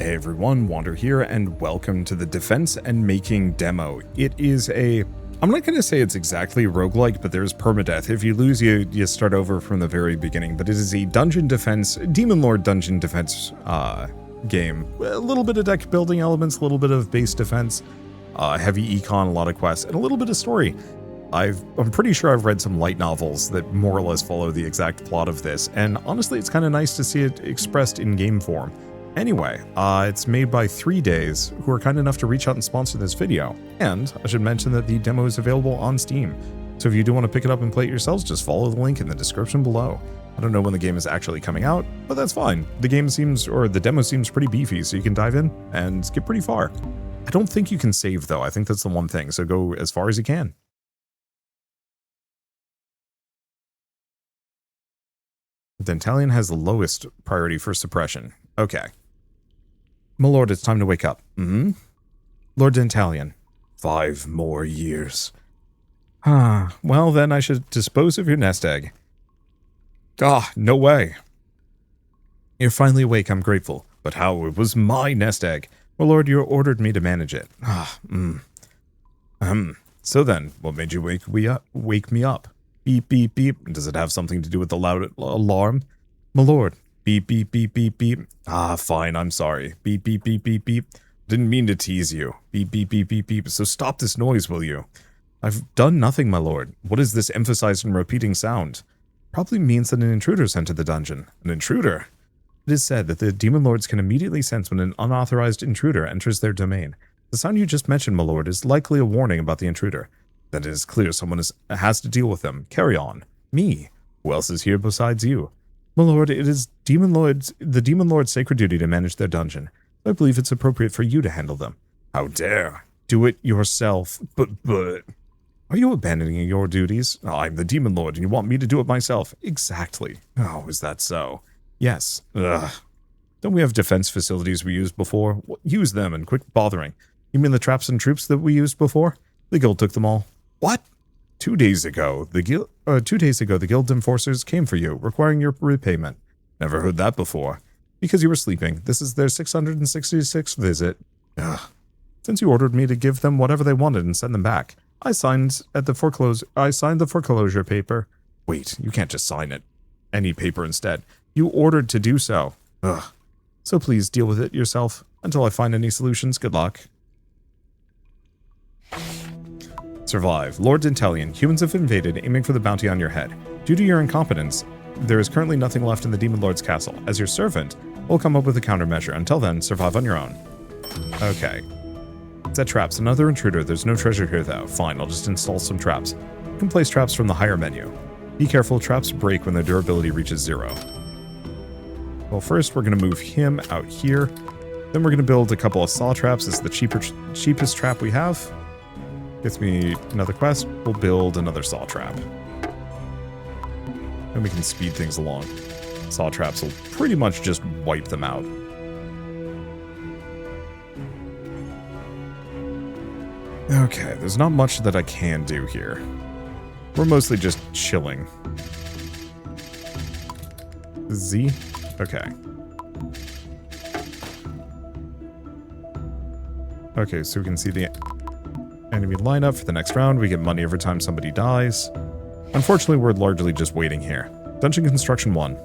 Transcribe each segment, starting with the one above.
Hey everyone, Wander here, and welcome to the Defense and Making demo. It is I'm not going to say it's exactly roguelike, but there's permadeath. If you lose, you start over from the very beginning, but it is a dungeon defense, Demon Lord dungeon defense game. A little bit of deck building elements, a little bit of base defense, heavy econ, a lot of quests, and a little bit of story. I'm pretty sure I've read some light novels that more or less follow the exact plot of this, and honestly, it's kind of nice to see it expressed in game form. Anyway, it's made by 3 Days, who are kind enough to reach out and sponsor this video. And I should mention that the demo is available on Steam. So if you do want to pick it up and play it yourselves, just follow the link in the description below. I don't know when the game is actually coming out, but that's fine. The demo seems pretty beefy, so you can dive in and get pretty far. I don't think you can save though. I think that's the one thing, so go as far as you can. Dentalian has the lowest priority for suppression. Okay. My lord, it's time to wake up. Lord Dentalian. 5 more years. Well, then I should dispose of your nest egg. No way. You're finally awake, I'm grateful. But how? It was my nest egg. My lord, you ordered me to manage it. So then, what made you wake me up? Beep, beep, beep. Does it have something to do with the loud alarm? My lord. Beep, beep, beep, beep, beep. Fine, I'm sorry. Beep, beep, beep, beep, beep. Didn't mean to tease you. Beep, beep, beep, beep, beep. So stop this noise, will you? I've done nothing, my lord. What is this emphasized and repeating sound? Probably means that an intruder's entered the dungeon. An intruder? It is said that the demon lords can immediately sense when an unauthorized intruder enters their domain. The sound you just mentioned, my lord, is likely a warning about the intruder. Then it is clear someone has to deal with them. Carry on. Me. Who else is here besides you? My lord, it is the Demon Lord's sacred duty to manage their dungeon. I believe it's appropriate for you to handle them. How dare. Do it yourself. But. Are you abandoning your duties? I'm the Demon Lord and you want me to do it myself. Exactly. Oh, is that so? Yes. Ugh. Don't we have defense facilities we used before? Use them and quit bothering. You mean the traps and troops that we used before? The guild took them all. What? 2 days ago, the guild enforcers came for you, requiring your repayment. Never heard that before. Because you were sleeping. This is their 666th visit. Ugh. Since you ordered me to give them whatever they wanted and send them back, I signed the foreclosure paper. Wait, you can't just sign it. Any paper instead. You ordered to do so. Ugh. So please deal with it yourself. Until I find any solutions, good luck. Survive. Lord Dentalian, humans have invaded, aiming for the bounty on your head. Due to your incompetence, there is currently nothing left in the Demon Lord's castle. As your servant, we'll come up with a countermeasure. Until then, survive on your own. Okay. Set traps. Another intruder. There's no treasure here, though. Fine, I'll just install some traps. You can place traps from the higher menu. Be careful, traps break when their durability reaches 0. Well, first, we're going to move him out here. Then we're going to build a couple of saw traps. It's the cheapest trap we have. Gets me another quest. We'll build another saw trap. And we can speed things along. Saw traps will pretty much just wipe them out. Okay, there's not much that I can do here. We're mostly just chilling. Z? Okay. Okay, so we can see the enemy lineup for the next round. We get money every time somebody dies. Unfortunately, we're largely just waiting here. Dungeon Construction 1.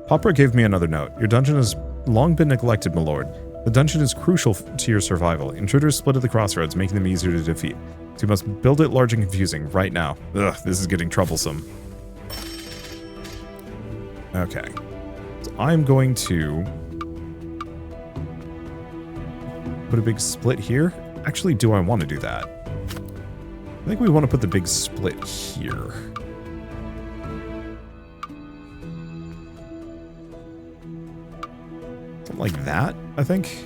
Popra gave me another note. Your dungeon has long been neglected, my lord. The dungeon is crucial to your survival. Intruders split at the crossroads, making them easier to defeat. So you must build it large and confusing right now. Ugh, this is getting troublesome. Okay. So I'm going to put a big split here. Actually, do I want to do that? I think we want to put the big split here. Something like that, I think.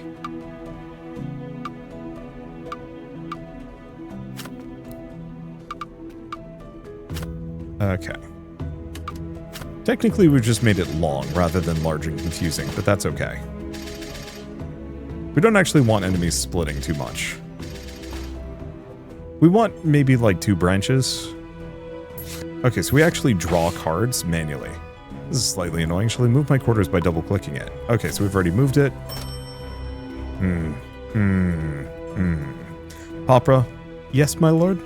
Okay. Technically, we've just made it long rather than large and confusing, but that's okay. We don't actually want enemies splitting too much. We want maybe like 2 branches. Okay, so we actually draw cards manually. This is slightly annoying. Shall I move my quarters by double-clicking it? Okay, so we've already moved it. Popra, yes, my lord?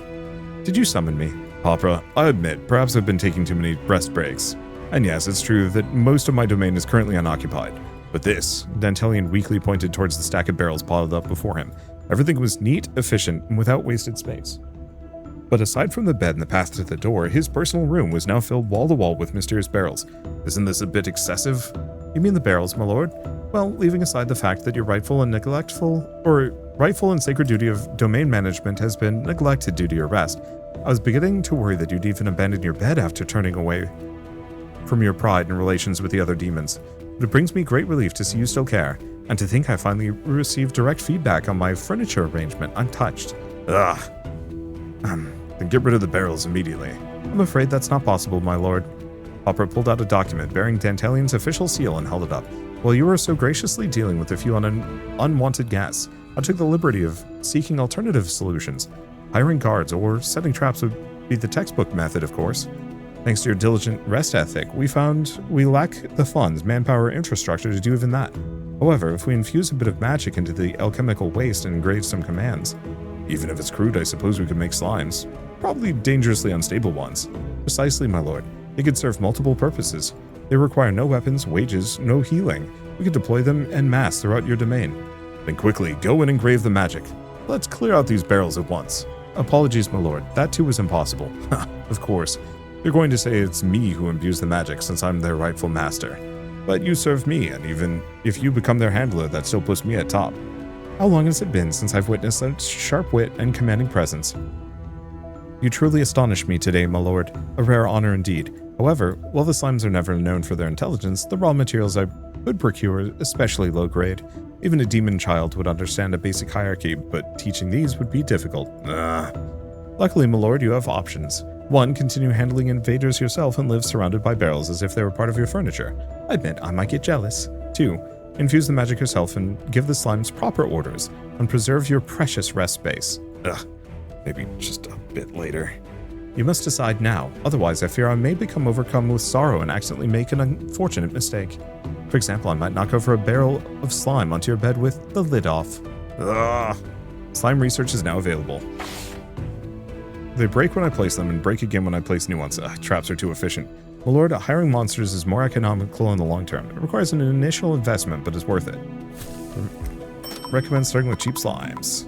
Did you summon me? Popra, I admit, perhaps I've been taking too many rest breaks. And yes, it's true that most of my domain is currently unoccupied. But this, Dantelian weakly pointed towards the stack of barrels piled up before him. Everything was neat, efficient, and without wasted space. But aside from the bed and the path to the door, his personal room was now filled wall to wall with mysterious barrels. Isn't this a bit excessive? You mean the barrels, my lord? Well, leaving aside the fact that your rightful and sacred duty of domain management has been neglected due to your rest, I was beginning to worry that you'd even abandon your bed after turning away from your pride in relations with the other demons. But it brings me great relief to see you still care, and to think I finally received direct feedback on my furniture arrangement. I'm touched. Ugh. Then get rid of the barrels immediately. I'm afraid that's not possible, my lord. Popper pulled out a document bearing Dantelian's official seal and held it up. While you were so graciously dealing with a few unwanted guests, I took the liberty of seeking alternative solutions. Hiring guards or setting traps would be the textbook method, of course. Thanks to your diligent rest ethic, we found we lack the funds, manpower, infrastructure to do even that. However, if we infuse a bit of magic into the alchemical waste and engrave some commands, even if it's crude, I suppose we could make slimes. Probably dangerously unstable ones. Precisely, my lord. They could serve multiple purposes. They require no weapons, wages, no healing. We could deploy them en masse throughout your domain. Then quickly, go and engrave the magic. Let's clear out these barrels at once. Apologies, my lord. That too was impossible. Of course. You're going to say it's me who imbues the magic since I'm their rightful master. But you serve me, and even if you become their handler, that still puts me at top. How long has it been since I've witnessed such sharp wit and commanding presence? You truly astonish me today, my lord. A rare honor indeed. However, while the slimes are never known for their intelligence, the raw materials I could procure are especially low grade. Even a demon child would understand a basic hierarchy, but teaching these would be difficult. Luckily, my lord, you have options. 1. Continue handling invaders yourself and live surrounded by barrels as if they were part of your furniture. I admit I might get jealous. 2. Infuse the magic yourself and give the slimes proper orders, and preserve your precious rest space. Maybe just a bit later. You must decide now, otherwise I fear I may become overcome with sorrow and accidentally make an unfortunate mistake. For example, I might knock over a barrel of slime onto your bed with the lid off. Slime research is now available. They break when I place them and break again when I place new ones. Traps are too efficient. My lord, hiring monsters is more economical in the long term. It requires an initial investment, but is worth it. Recommend starting with cheap slimes.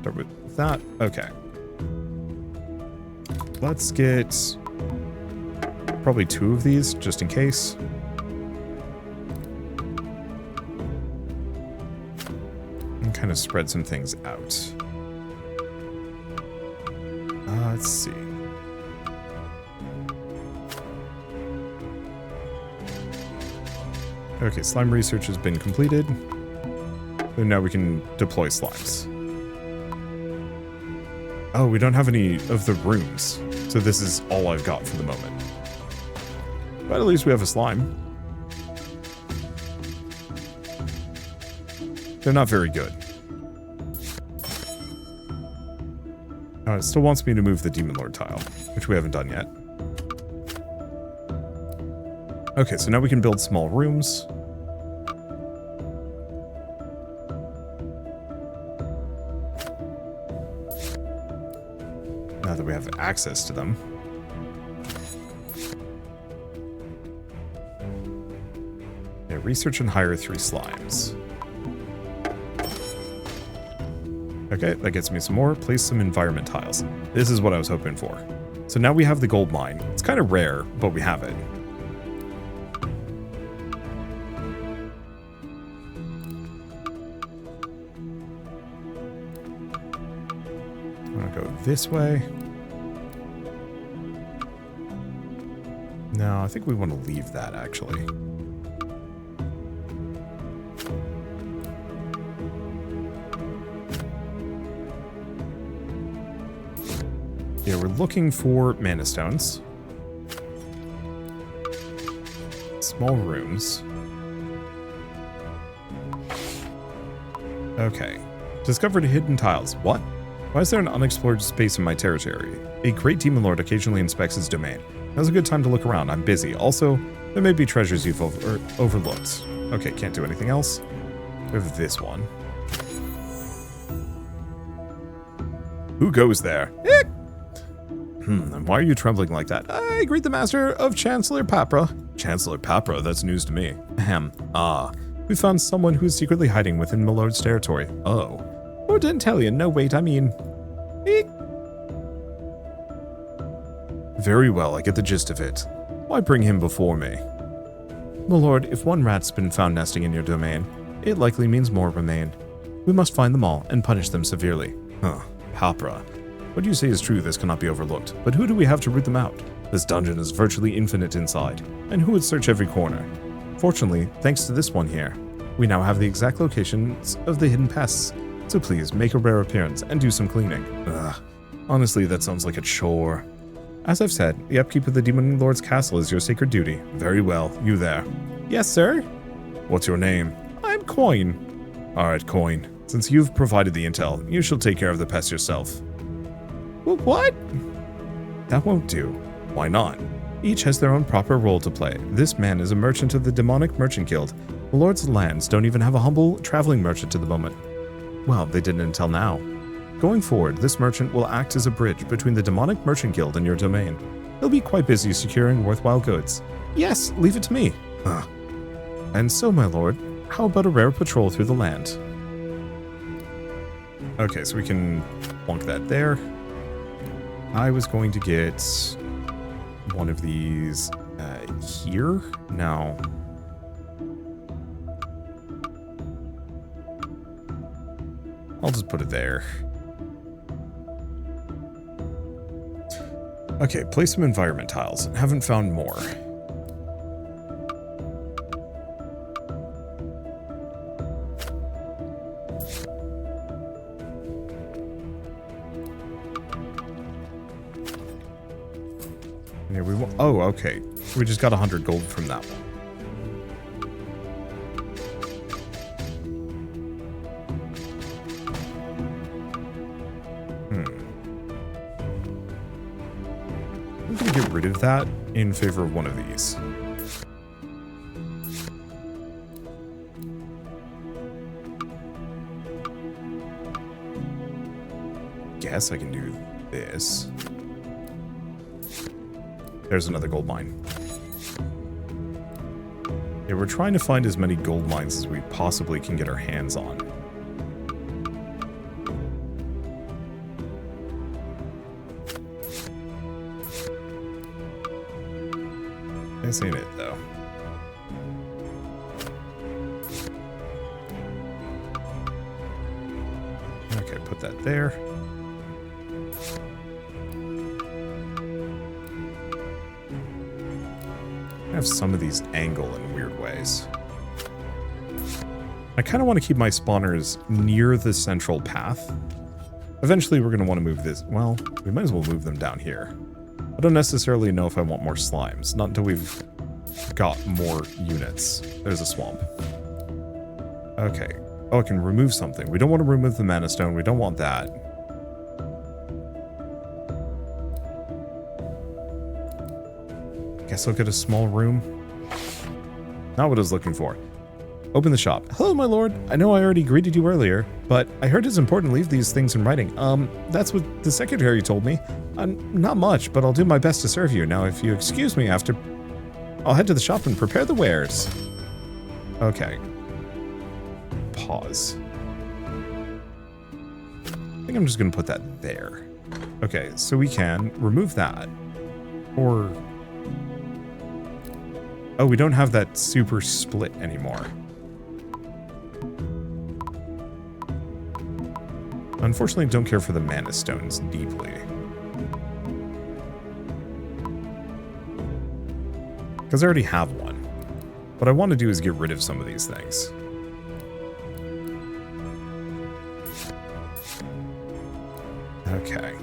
Start with that. Okay. Let's get probably 2 of these, just in case. And kind of spread some things out. Let's see. Okay, slime research has been completed. And now we can deploy slimes. Oh, we don't have any of the rooms. So this is all I've got for the moment. But at least we have a slime. They're not very good. It still wants me to move the Demon Lord tile, which we haven't done yet. Okay, so now we can build small rooms. Now that we have access to them. Yeah, research and hire 3 slimes. Okay, that gets me some more. Place some environment tiles. This is what I was hoping for. So now we have the gold mine. It's kind of rare, but we have it. I'm gonna go this way. No, I think we want to leave that, actually. Yeah, we're looking for mana stones. Small rooms. Okay. Discovered hidden tiles. What? Why is there an unexplored space in my territory? A great demon lord occasionally inspects his domain. Now's a good time to look around. I'm busy. Also, there may be treasures you've overlooked. Okay, can't do anything else. We have this one. Who goes there? And why are you trembling like that? I greet the master of Chancellor Papra. Chancellor Papra? That's news to me. Ahem. Ah. We found someone who is secretly hiding within Milord's territory. Oh. Oh, didn't tell you. No, wait, I mean... Eek. Very well, I get the gist of it. Why bring him before me? Milord, if one rat's been found nesting in your domain, it likely means more remain. We must find them all and punish them severely. Huh. Papra. What you say is true, this cannot be overlooked. But who do we have to root them out? This dungeon is virtually infinite inside, and who would search every corner? Fortunately, thanks to this one here, we now have the exact locations of the hidden pests. So please, make a rare appearance and do some cleaning. Ugh. Honestly, that sounds like a chore. As I've said, the upkeep of the Demon Lord's castle is your sacred duty. Very well, you there. Yes, sir? What's your name? I'm Coin. Alright, Coin. Since you've provided the intel, you shall take care of the pests yourself. What? That won't do. Why not? Each has their own proper role to play. This man is a merchant of the Demonic Merchant Guild. The Lord's lands don't even have a humble traveling merchant at the moment. Well, they didn't until now. Going forward, this merchant will act as a bridge between the Demonic Merchant Guild and your domain. He'll be quite busy securing worthwhile goods. Yes, leave it to me. And so, my lord, how about a rare patrol through the land? Okay, so we can plonk that there. I was going to get one of these here. No. I'll just put it there. Okay, place some environment tiles. Haven't found more. Here we want. Oh, okay. We just got 100 gold from that one. I'm gonna get rid of that in favor of one of these. Guess I can do this. There's another gold mine. Yeah, we're trying to find as many gold mines as we possibly can get our hands on. This ain't it, though. Okay, put that there. I have some of these angle in weird ways. I kind of want to keep my spawners near the central path. Eventually, we're going to want to move this. Well, we might as well move them down here. I don't necessarily know if I want more slimes. Not until we've got more units. There's a swamp. Okay. Oh, I can remove something. We don't want to remove the mana stone. We don't want that. Guess I'll get a small room. Not what I was looking for. Open the shop. Hello, my lord. I know I already greeted you earlier, but I heard it's important to leave these things in writing. That's what the secretary told me. Not much, but I'll do my best to serve you. Now, if you excuse me after... I'll head to the shop and prepare the wares. Okay. Pause. I think I'm just going to put that there. Okay, so we can remove that. Or... Oh, we don't have that super split anymore. Unfortunately, don't care for the mana stones deeply. Because I already have one. What I want to do is get rid of some of these things. Okay.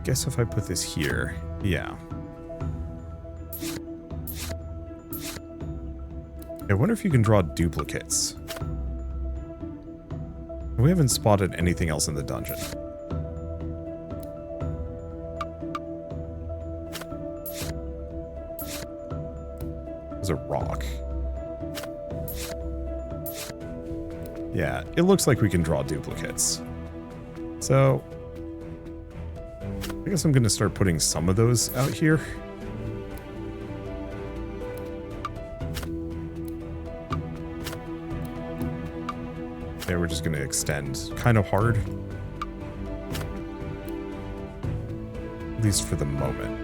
Guess if I put this here, yeah. I wonder if you can draw duplicates. We haven't spotted anything else in the dungeon. There's a rock. Yeah, it looks like we can draw duplicates. So, I guess I'm going to start putting some of those out here. There, we're just going to extend kind of hard. At least for the moment.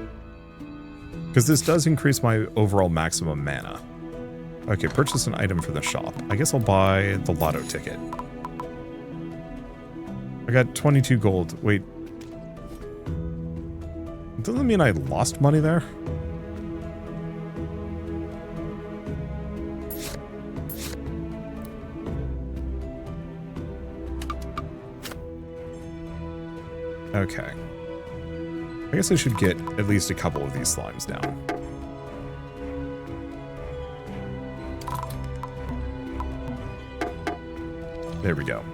Because this does increase my overall maximum mana. Okay, purchase an item for the shop. I guess I'll buy the lotto ticket. I got 22 gold. Wait. Doesn't mean I lost money there? Okay. I guess I should get at least a couple of these slimes down. There we go.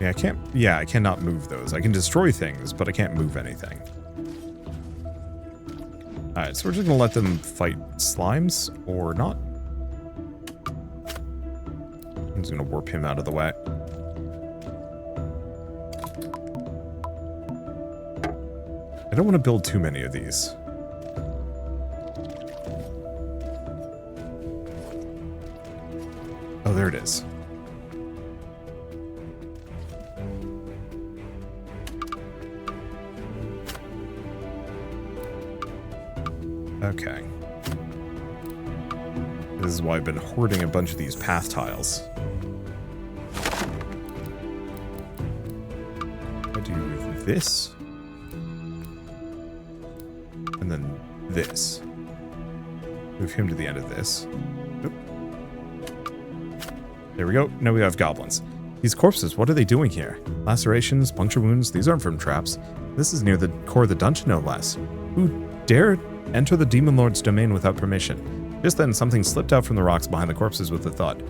Yeah, I can't... Yeah, I cannot move those. I can destroy things, but I can't move anything. Alright, so we're just gonna let them fight slimes, or not. I'm just gonna warp him out of the way. I don't want to build too many of these. Oh, there it is. Okay. This is why I've been hoarding a bunch of these path tiles. I do this. And then this. Move him to the end of this. Oop. There we go. Now we have goblins. These corpses, what are they doing here? Lacerations, puncture wounds, these aren't from traps. This is near the core of the dungeon, no less. Who dared enter the Demon Lord's domain without permission? Just then, something slipped out from the rocks behind the corpses with a thud.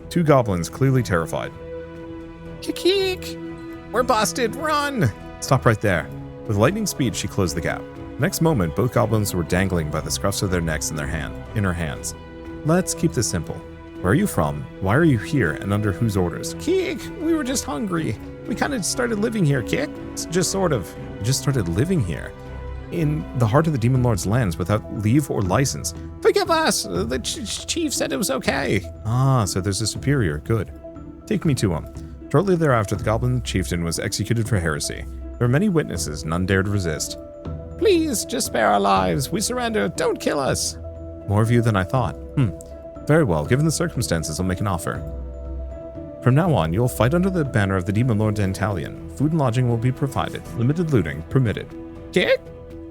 Two goblins, clearly terrified. Kick! We're busted! Run! Stop right there. With lightning speed, she closed the gap. The next moment, both goblins were dangling by the scruffs of their necks in her hands. Let's keep this simple. Where are you from? Why are you here? And under whose orders? Kick! We were just hungry. We kind of started living here, Kick. Just sort of. We just started living here. In the heart of the Demon Lord's lands without leave or license. Forgive us! The chief said it was okay. Ah, so there's a superior. Good. Take me to him. Shortly thereafter, the goblin chieftain was executed for heresy. There were many witnesses, none dared resist. Please, just spare our lives. We surrender. Don't kill us. More of you than I thought. Very well. Given the circumstances, I'll make an offer. From now on, you'll fight under the banner of the Demon Lord Dantalion. Food and lodging will be provided. Limited looting permitted. Kick?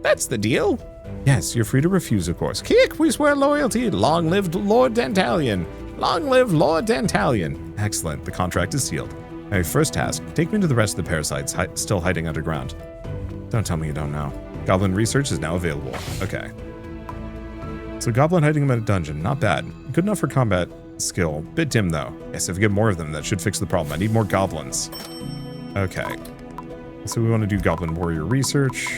That's the deal. Yes, you're free to refuse, of course. Kick, we swear loyalty. Long live Lord Dantalion. Long live Lord Dantalion. Excellent. The contract is sealed. My first task, take me to the rest of the parasites still hiding underground. Don't tell me you don't know. Goblin research is now available. Okay. So goblin hiding in a dungeon, not bad. Good enough for combat skill. Bit dim though. Yes, if we get more of them, that should fix the problem. I need more goblins. Okay. So we want to do goblin warrior research.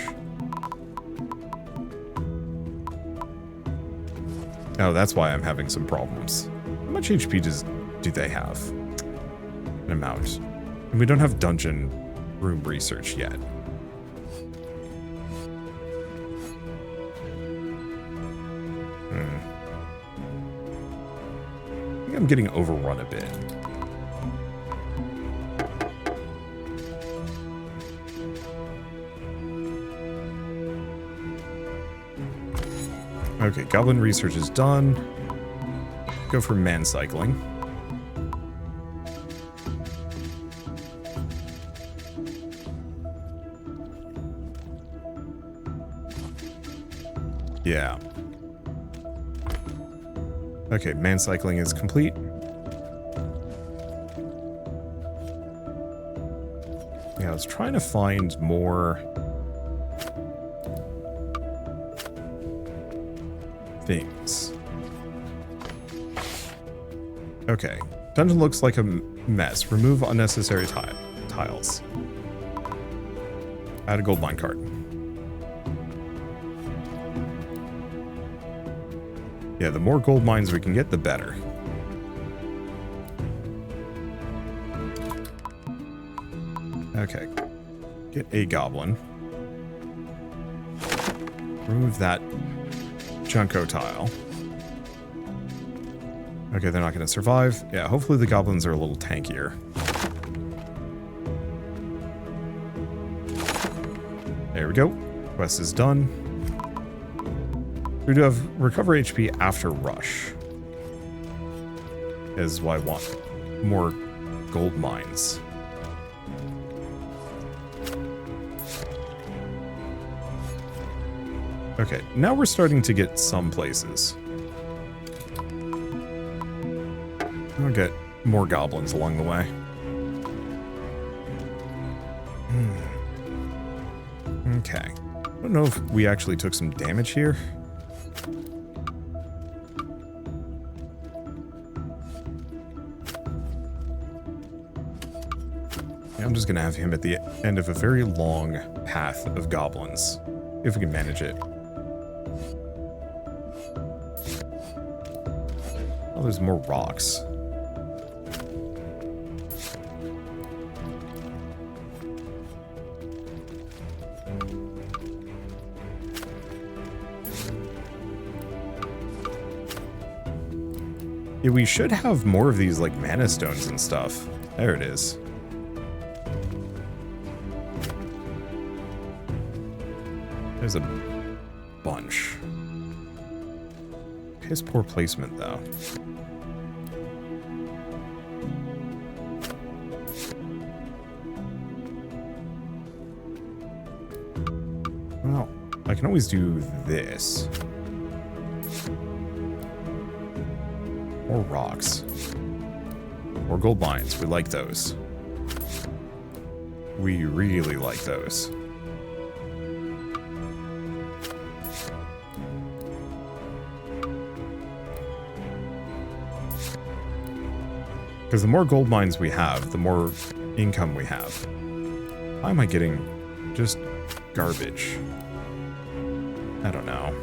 Oh, that's why I'm having some problems. How much HP do they have? An amount. And we don't have dungeon room research yet. I think I'm getting overrun a bit. Okay, goblin research is done. Go for man cycling. Yeah. Okay, man cycling is complete. Yeah, I was trying to find more things. Okay, Dungeon looks like a mess. Remove unnecessary tiles. Add a gold mine cart. Yeah, the more gold mines we can get, the better. Okay. Get a goblin. Remove that Junko tile. Okay, they're not going to survive. Yeah, hopefully the goblins are a little tankier. There we go. Quest is done. We do have recover HP after rush. Is why I want more gold mines. Okay, now we're starting to get some places. I'll get more goblins along the way. Okay. I don't know if we actually took some damage here. Yeah, I'm just going to have him at the end of a very long path of goblins. If we can manage it. Oh, there's more rocks. Yeah, we should have more of these, like, mana stones and stuff. There it is. There's a bunch. His poor placement, though. Well, I can always do this. More rocks. More gold mines. We like those. We really like those. Because the more gold mines we have, the more income we have. Why am I getting just garbage? I don't know.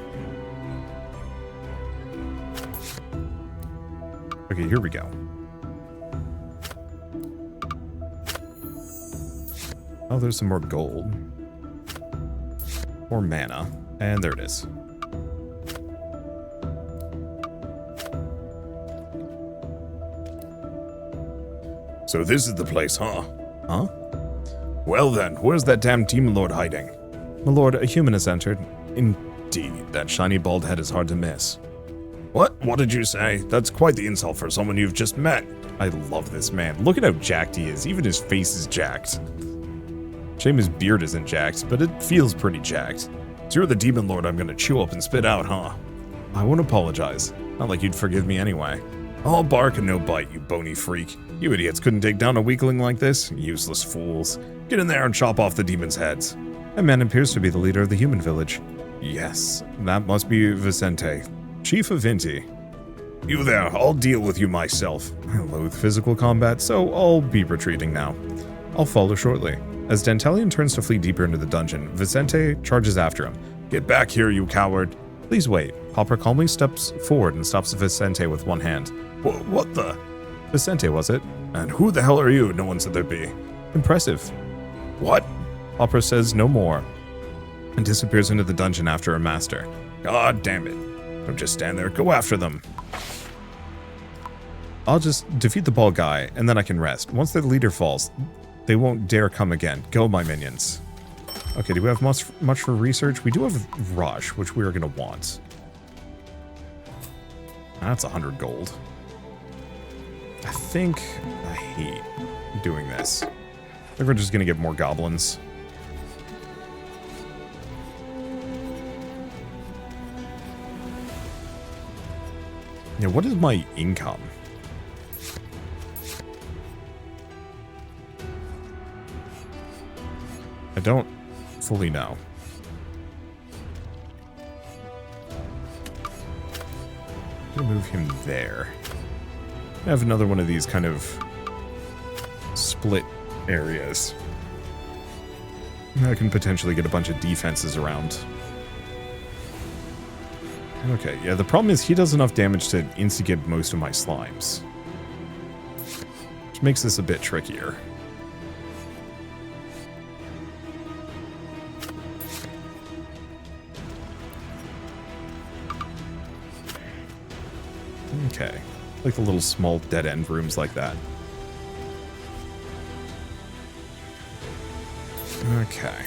Okay, here we go. Oh, there's some more gold. More mana. And there it is. So this is the place, huh? Huh? Well then, where's that damn demon lord hiding? My lord, a human has entered. Indeed, that shiny bald head is hard to miss. What? What did you say? That's quite the insult for someone you've just met. I love this man. Look at how jacked he is. Even his face is jacked. Shame his beard isn't jacked, but it feels pretty jacked. So you're the demon lord I'm gonna chew up and spit out, huh? I won't apologize. Not like you'd forgive me anyway. All bark and no bite, you bony freak. You idiots couldn't take down a weakling like this? Useless fools. Get in there and chop off the demons' heads. That man appears to be the leader of the human village. Yes, that must be Vicente, Chief of Inti. You there, I'll deal with you myself. I loathe physical combat, so I'll be retreating now. I'll follow shortly. As Dantalion turns to flee deeper into the dungeon, Vicente charges after him. Get back here, you coward. Please wait. Popper calmly steps forward and stops Vicente with one hand. What the? Vicente, was it? And who the hell are you? No one said there'd be. Impressive. What? Popper says no more and disappears into the dungeon after a master. God damn it. Don't just stand there. Go after them. I'll just defeat the bald guy, and then I can rest. Once the leader falls, they won't dare come again. Go, my minions. Okay, do we have much for research? We do have Rush, which we are going to want. That's 100 gold. I think I hate doing this. I think we're just going to get more goblins. Yeah, what is my income? I don't fully know. I'm gonna move him there. I have another one of these kind of split areas. I can potentially get a bunch of defenses around. Okay, yeah, the problem is he does enough damage to instigate most of my slimes. Which makes this a bit trickier. Okay. Like the little small dead-end rooms like that. Okay.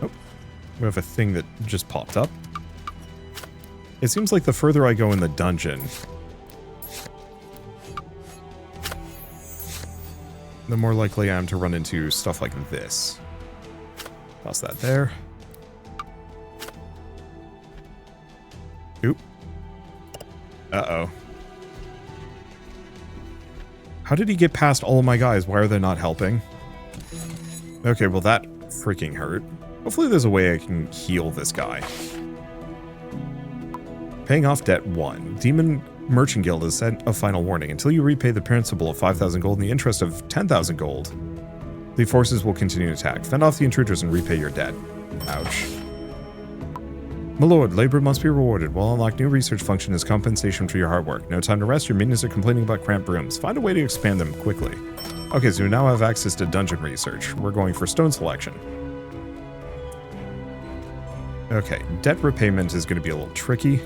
Oh. We have a thing that just popped up. It seems like the further I go in the dungeon, the more likely I am to run into stuff like this. Toss that there. Oop. Uh-oh. How did he get past all of my guys? Why are they not helping? Okay, well that freaking hurt. Hopefully there's a way I can heal this guy. Paying off debt 1. Demon Merchant Guild has sent a final warning. Until you repay the principal of 5,000 gold and the interest of 10,000 gold, the forces will continue to attack. Fend off the intruders and repay your debt. Ouch. My lord, labor must be rewarded. We'll unlock new research function as compensation for your hard work. No time to rest. Your minions are complaining about cramped rooms. Find a way to expand them quickly. Okay, so we now have access to dungeon research. We're going for stone selection. Okay, debt repayment is going to be a little tricky.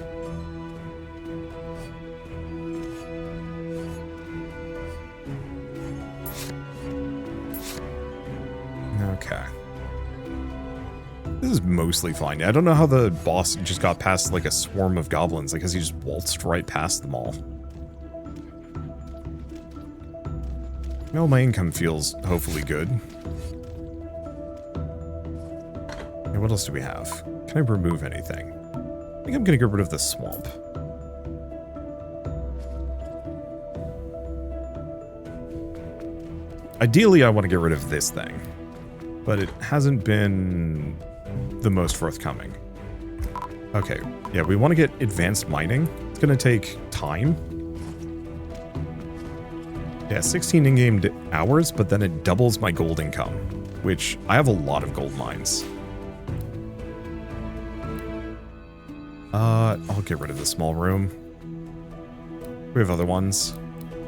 Okay. This is mostly fine. I don't know how the boss just got past like a swarm of goblins, like, because he just waltzed right past them all. Well, my income feels hopefully good. Okay, what else do we have? Can I remove anything? I think I'm going to get rid of the swamp. Ideally, I want to get rid of this thing, but it hasn't been the most forthcoming. Okay, yeah, we want to get advanced mining. It's going to take time. Yeah, 16 in-game hours, but then it doubles my gold income, which I have a lot of gold mines. I'll get rid of the small room. We have other ones,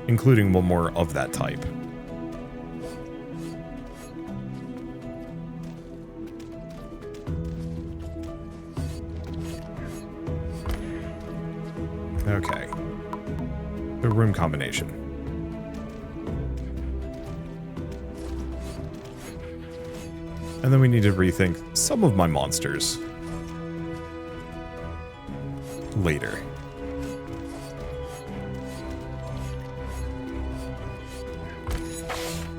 including one more of that type. Okay. The room combination. And then we need to rethink some of my monsters later.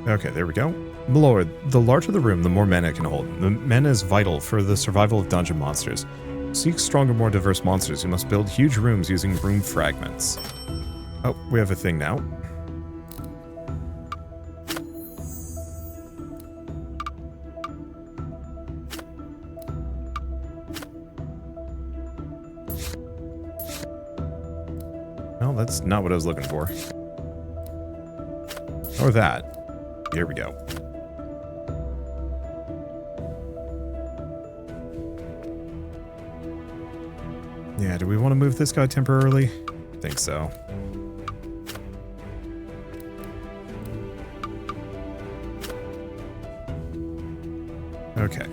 Okay, there we go. My lord, the larger the room, the more mana it can hold. The mana is vital for the survival of dungeon monsters. Seek stronger, more diverse monsters. You must build huge rooms using room fragments. Oh, we have a thing now. Well, that's not what I was looking for. Or that. Here we go. Yeah, do we want to move this guy temporarily? I think so. Okay.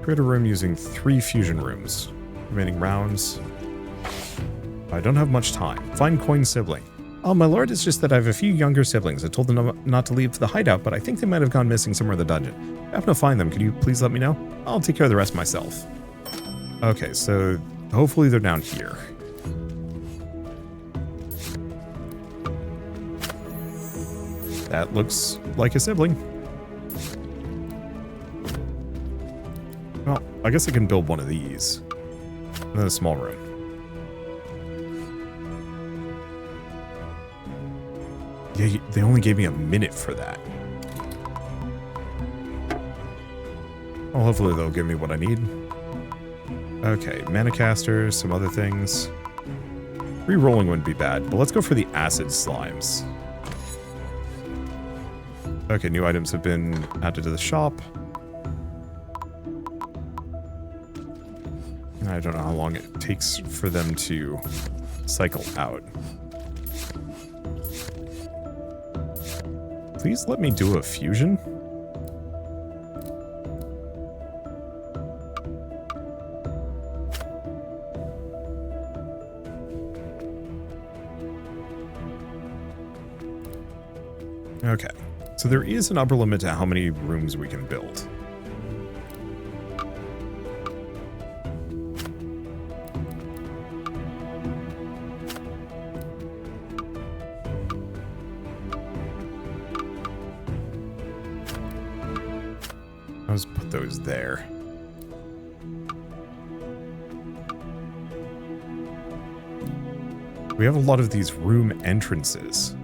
Create a room using 3 fusion rooms. Remaining rounds. I don't have much time. Find coin sibling. Oh, my lord, it's just that I have a few younger siblings. I told them not to leave the hideout, but I think they might have gone missing somewhere in the dungeon. If I happen to find them, could you please let me know? I'll take care of the rest myself. Okay, so hopefully they're down here. That looks like a sibling. Well, I guess I can build one of these. And then a small room. Yeah, they only gave me a minute for that. Well, hopefully they'll give me what I need. Okay, mana casters, some other things. Re-rolling wouldn't be bad, but let's go for the acid slimes. Okay, new items have been added to the shop. I don't know how long it takes for them to cycle out. Please let me do a fusion. Okay, so there is an upper limit to how many rooms we can build. Let's put those there. We have a lot of these room entrances.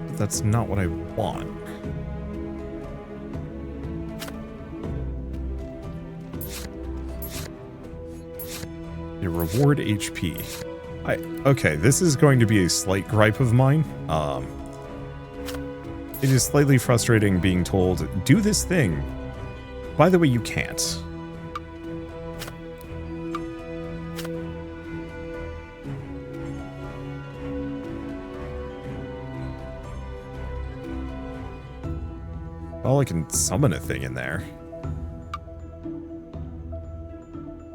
But that's not what I want. You reward HP. Okay, this is going to be a slight gripe of mine. It is slightly frustrating being told, do this thing. By the way, you can't. Well, I can summon a thing in there.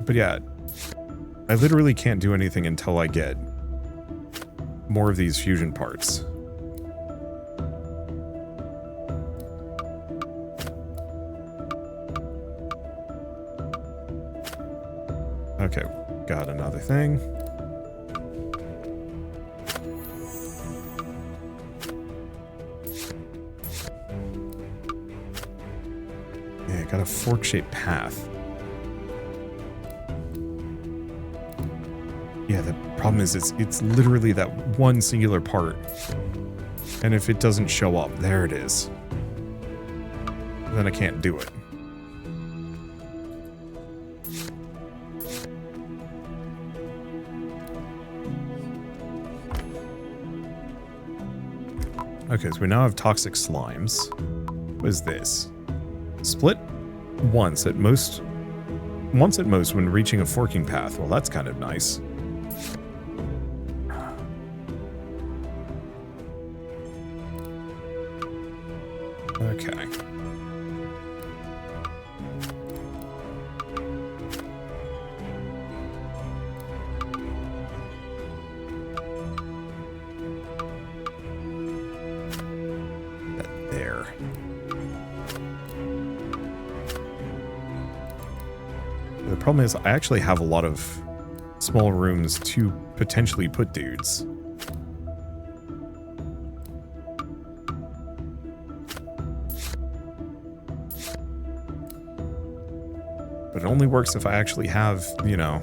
But yeah, I literally can't do anything until I get more of these fusion parts. Okay, got another thing. Yeah, got a fork-shaped path. Yeah, the problem is it's literally that one singular part. And if it doesn't show up, there it is. Then I can't do it. Okay, so we now have toxic slimes. What is this? Split once at most when reaching a forking path. Well, that's kind of nice. Okay. That there. The problem is I actually have a lot of small rooms to potentially put dudes. But it only works if I actually have, you know...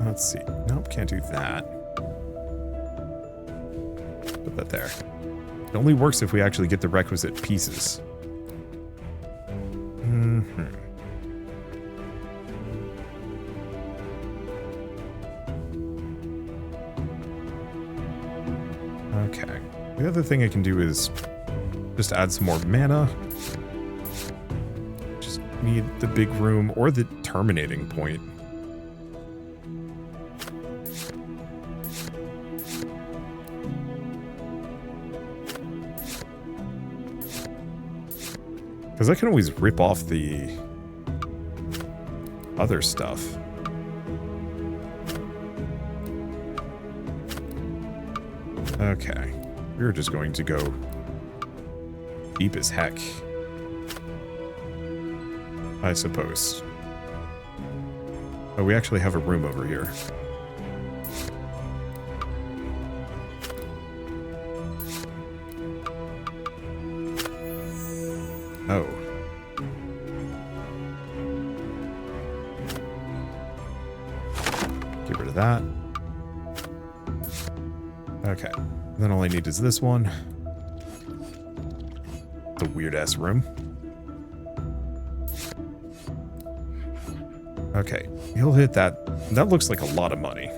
Let's see. Nope, can't do that. Put that there. It only works if we actually get the requisite pieces. Okay. The other thing I can do is just add some more mana. Just need the big room or the terminating point. Because I can always rip off the other stuff. Okay. We're just going to go deep as heck, I suppose. Oh, we actually have a room over here. Oh. Get rid of that. Okay. Then all I need is this one. The weird-ass room. Okay. He'll hit that. That looks like a lot of money.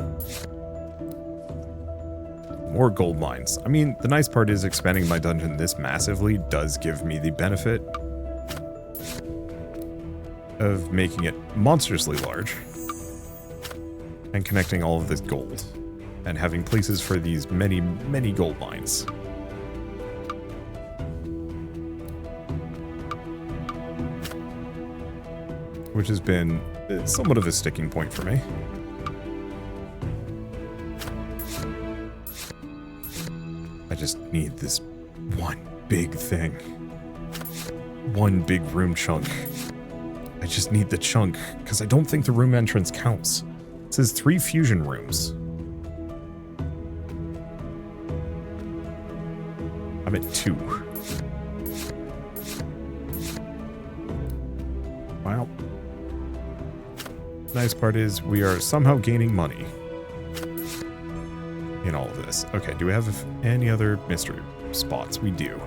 More gold mines. I mean, the nice part is expanding my dungeon this massively does give me the benefit of making it monstrously large and connecting all of this gold and having places for these many, many gold mines. Which has been somewhat of a sticking point for me. I just need this one big thing. One big room chunk. I just need the chunk, because I don't think the room entrance counts. It says 3 fusion rooms. I'm at 2. Wow. Nice part is we are somehow gaining money in all of this. Okay, do we have any other mystery spots? We do.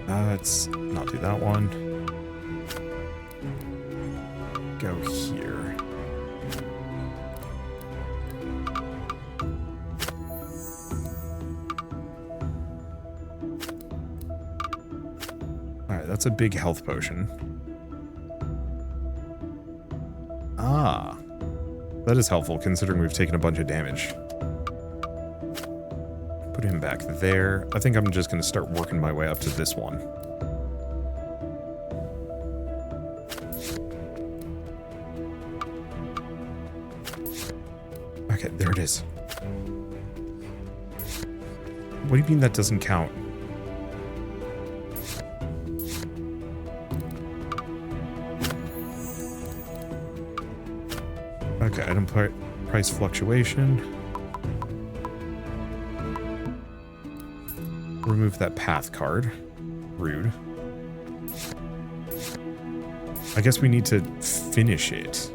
Let's not do that one. Go here. Alright, that's a big health potion. Ah. That is helpful, considering we've taken a bunch of damage. Put him back there. I think I'm just going to start working my way up to this one. Okay, there it is. What do you mean that doesn't count? Okay, item price fluctuation. Remove that path card. Rude. I guess we need to finish it.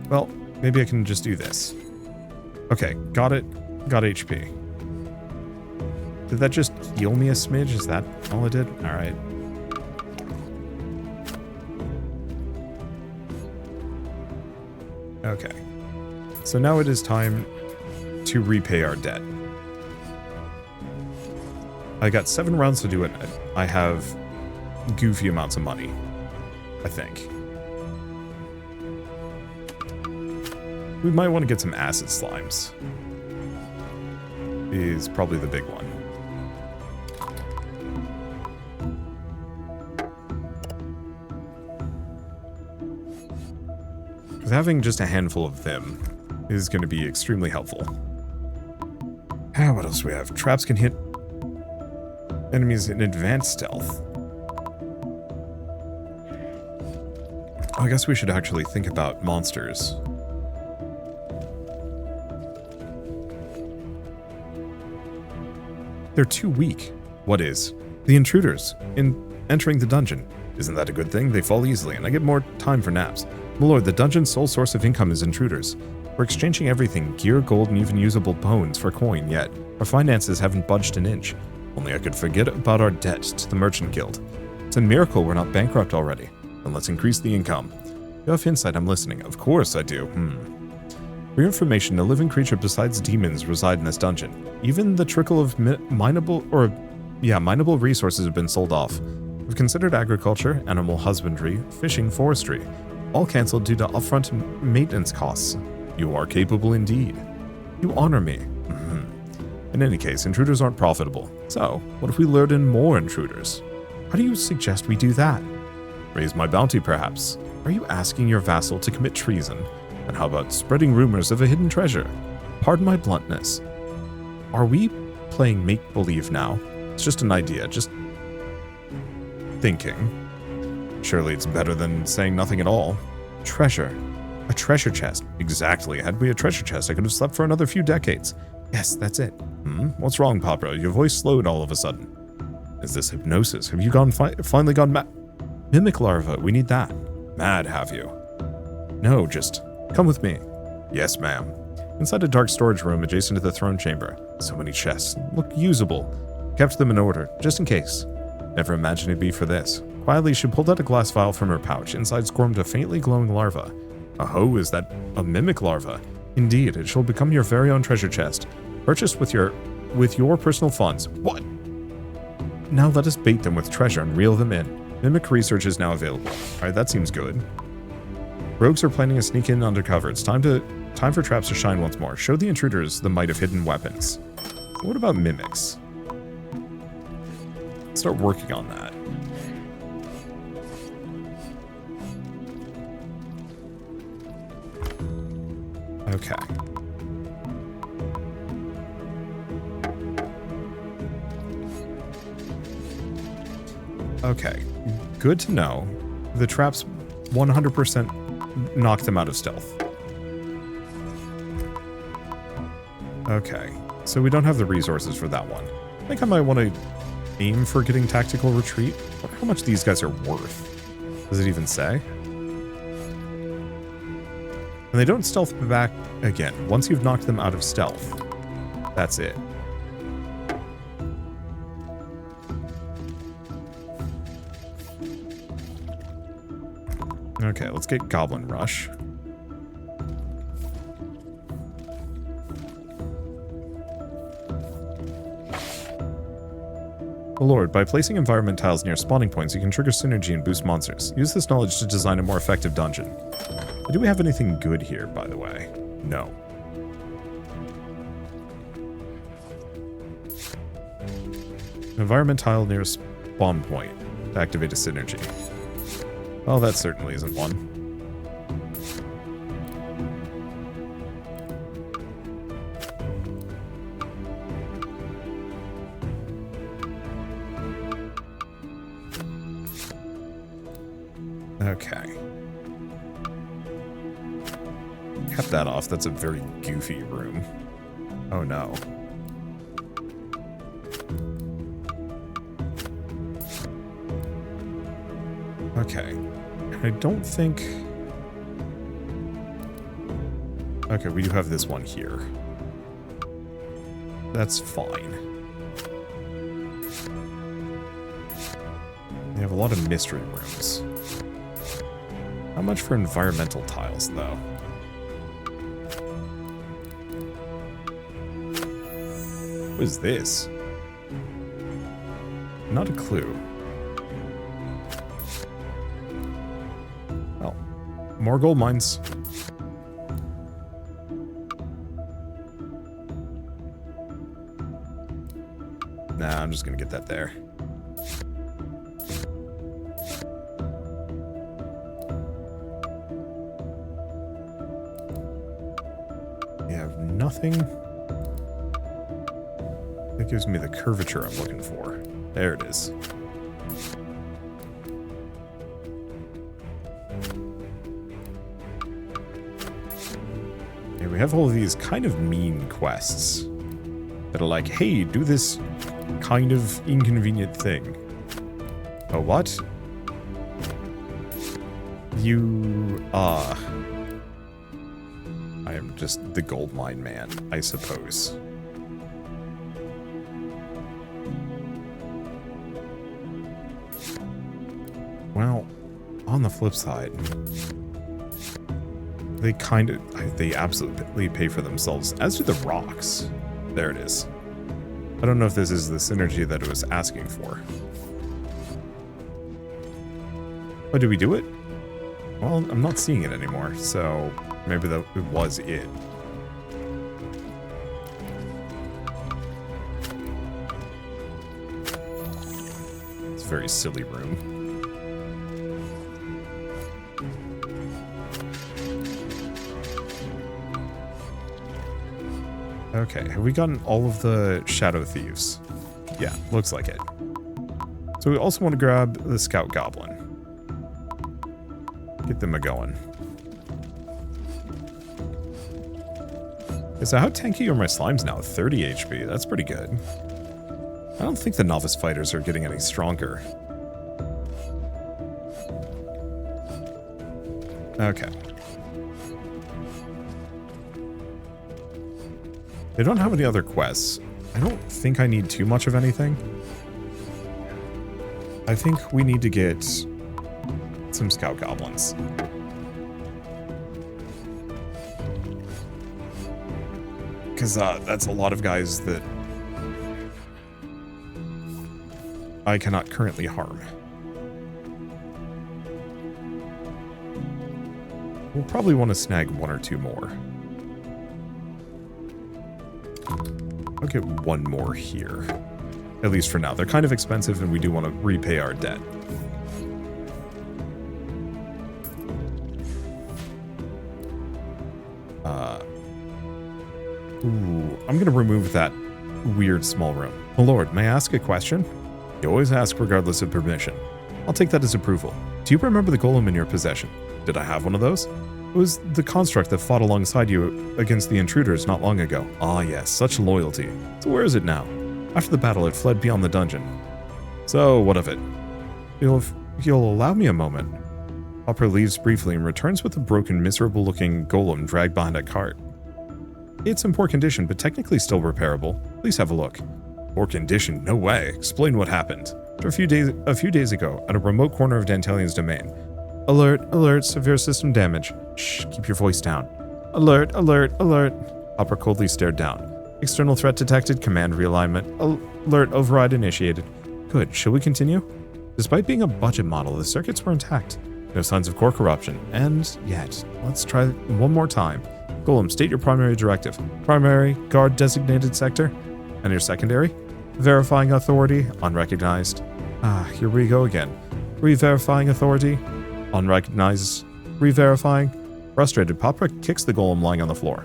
Well, maybe I can just do this. Okay, got it. Got HP. Did that just heal me a smidge? Is that all it did? Alright. Okay. So now it is time to repay our debt. I got 7 rounds to do it. I have goofy amounts of money, I think. We might want to get some acid slimes. Is probably the big one. Because having just a handful of them is going to be extremely helpful. What else do we have? Traps can hit enemies in advanced stealth. I guess we should actually think about monsters. They're too weak. What is? The intruders in entering the dungeon. Isn't that a good thing? They fall easily, and I get more time for naps. My lord, the dungeon's sole source of income is intruders. We're exchanging everything, gear, gold, and even usable bones for coin, yet our finances haven't budged an inch. Only I could forget about our debt to the Merchant Guild. It's a miracle we're not bankrupt already. Then let's increase the income. You have insight, I'm listening. Of course I do. For your information, no living creature besides demons reside in this dungeon. Even the trickle of mineable resources have been sold off. We've considered agriculture, animal husbandry, fishing, forestry, all cancelled due to upfront maintenance costs. You are capable indeed. You honor me. In any case, intruders aren't profitable. So, what if we lured in more intruders? How do you suggest we do that? Raise my bounty, perhaps. Are you asking your vassal to commit treason? And how about spreading rumors of a hidden treasure? Pardon my bluntness. Are we playing make-believe now? It's just an idea, just thinking. Surely it's better than saying nothing at all. Treasure. A treasure chest. Exactly. Had we a treasure chest, I could have slept for another few decades. Yes, that's it. What's wrong, Papa? Your voice slowed all of a sudden. Is this hypnosis? Have you finally gone mad? Mimic larva, we need that. Mad, have you? No, just come with me. Yes, ma'am. Inside a dark storage room adjacent to the throne chamber. So many chests. Look usable. Kept them in order, just in case. Never imagined it'd be for this. Quietly, she pulled out a glass vial from her pouch. Inside squirmed a faintly glowing larva. Oh, is that a mimic larva? Indeed, it shall become your very own treasure chest. Purchased with your personal funds. What? Now let us bait them with treasure and reel them in. Mimic research is now available. Alright, that seems good. Rogues are planning to sneak in undercover. It's time for traps to shine once more. Show the intruders the might of hidden weapons. What about mimics? Let's start working on that. Okay. Okay. Good to know. The traps 100% knock them out of stealth. Okay. So we don't have the resources for that one. I think I might want to aim for getting tactical retreat. I wonder how much these guys are worth. Does it even say? And they don't stealth back again. Once you've knocked them out of stealth, that's it. Okay, let's get Goblin Rush. Oh Lord, by placing environment tiles near spawning points, you can trigger synergy and boost monsters. Use this knowledge to design a more effective dungeon. Do we have anything good here, by the way? No. Environment tile near a spawn point to activate a synergy. Well, that certainly isn't one. Okay. Cut that off. That's a very goofy room. Oh no. Okay. I don't think... Okay, we do have this one here. That's fine. We have a lot of mystery rooms. How much for environmental tiles, though? What is this? Not a clue. Oh. More gold mines. Nah, I'm just gonna get that there. We have nothing. That gives me the curvature I'm looking for. There it is. Yeah, we have all of these kind of mean quests that are like, hey, do this kind of inconvenient thing. Oh, what? You, I am just the gold mine man, I suppose. Well, on the flip side, they absolutely pay for themselves, as do the rocks. There it is. I don't know if this is the synergy that it was asking for. Oh, did we do it? Well, I'm not seeing it anymore, so maybe that it was it. It's a very silly room. Okay, have we gotten all of the Shadow Thieves? Yeah, looks like it. So we also want to grab the Scout Goblin. Get them a-going. So how tanky are my slimes now? 30 HP, that's pretty good. I don't think the Novice Fighters are getting any stronger. Okay. They don't have any other quests. I don't think I need too much of anything. I think we need to get some scout goblins. Because that's a lot of guys that I cannot currently harm. We'll probably want to snag one or two more. I'll get one more here. At least for now. They're kind of expensive and we do want to repay our debt. I'm going to remove that weird small room. My lord, may I ask a question? You always ask regardless of permission. I'll take that as approval. Do you remember the golem in your possession? Did I have one of those? It was the construct that fought alongside you against the intruders not long ago. Ah yes, such loyalty. So where is it now? After the battle, it fled beyond the dungeon. So, what of it? You'll allow me a moment. Hopper leaves briefly and returns with a broken, miserable-looking golem dragged behind a cart. It's in poor condition, but technically still repairable. Please have a look. Poor condition? No way. Explain what happened. A few days ago, at a remote corner of Dantelion's domain. Alert, alert, severe system damage. Shh, keep your voice down. Alert, alert, alert. Hopper coldly stared down. External threat detected, command realignment. Alert override initiated. Good, shall we continue? Despite being a budget model, the circuits were intact. No signs of core corruption. And yet, let's try one more time. Golem, state your primary directive. Primary, guard designated sector. And your secondary? Verifying authority, unrecognized. Ah, here we go again. Re-verifying authority, unrecognized. Re-verifying. Frustrated, Popper kicks the golem lying on the floor.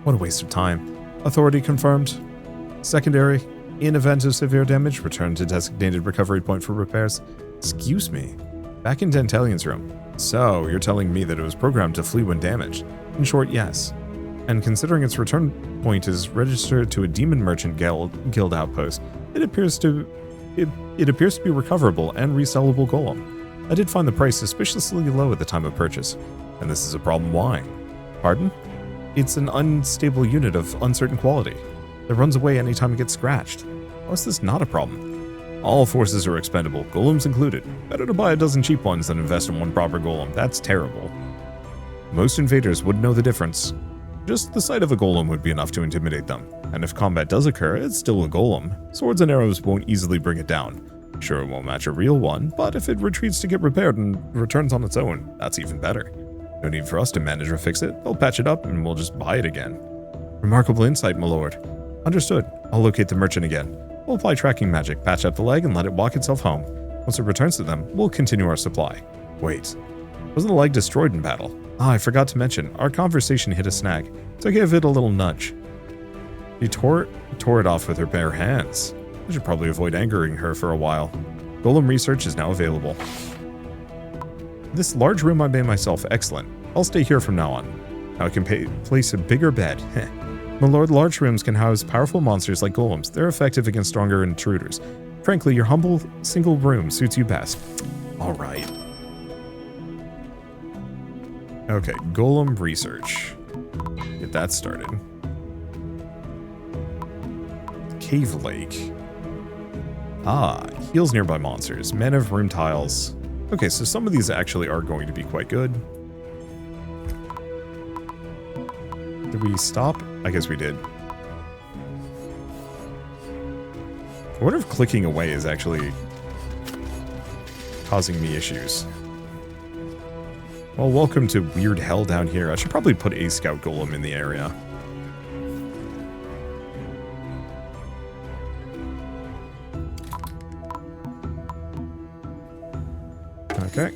What a waste of time. Authority confirmed. Secondary, in event of severe damage, return to designated recovery point for repairs. Excuse me. Back in Dantelion's room. So, you're telling me that it was programmed to flee when damaged? In short, yes. And considering its return point is registered to a demon merchant guild outpost, it appears to be recoverable and resellable golem. I did find the price suspiciously low at the time of purchase. And this is a problem why? Pardon? It's an unstable unit of uncertain quality that runs away anytime it gets scratched. How is this not a problem? All forces are expendable, golems included. Better to buy a dozen cheap ones than invest in one proper golem. That's terrible. Most invaders wouldn't know the difference. Just the sight of a golem would be enough to intimidate them. And if combat does occur, it's still a golem. Swords and arrows won't easily bring it down. Sure, it won't match a real one, but if it retreats to get repaired and returns on its own, that's even better. No need for us to manage or fix it. They'll patch it up and we'll just buy it again. Remarkable insight, my lord. Understood. I'll locate the merchant again. We'll apply tracking magic, patch up the leg, and let it walk itself home. Once it returns to them, we'll continue our supply. Wait. Wasn't the leg destroyed in battle? Ah, I forgot to mention, our conversation hit a snag, so I gave it a little nudge. She tore it off with her bare hands. I should probably avoid angering her for a while. Golem research is now available. This large room I made myself, excellent. I'll stay here from now on. Now I can place a bigger bed. My lord, large rooms can house powerful monsters like golems. They're effective against stronger intruders. Frankly, your humble single room suits you best. All right. Okay, golem research. Get that started. Cave lake. Ah, heals nearby monsters. Men of room tiles. Okay, so some of these actually are going to be quite good. Did we stop? I guess we did. I wonder if clicking away is actually causing me issues. Well, welcome to weird hell down here. I should probably put a scout golem in the area. Okay.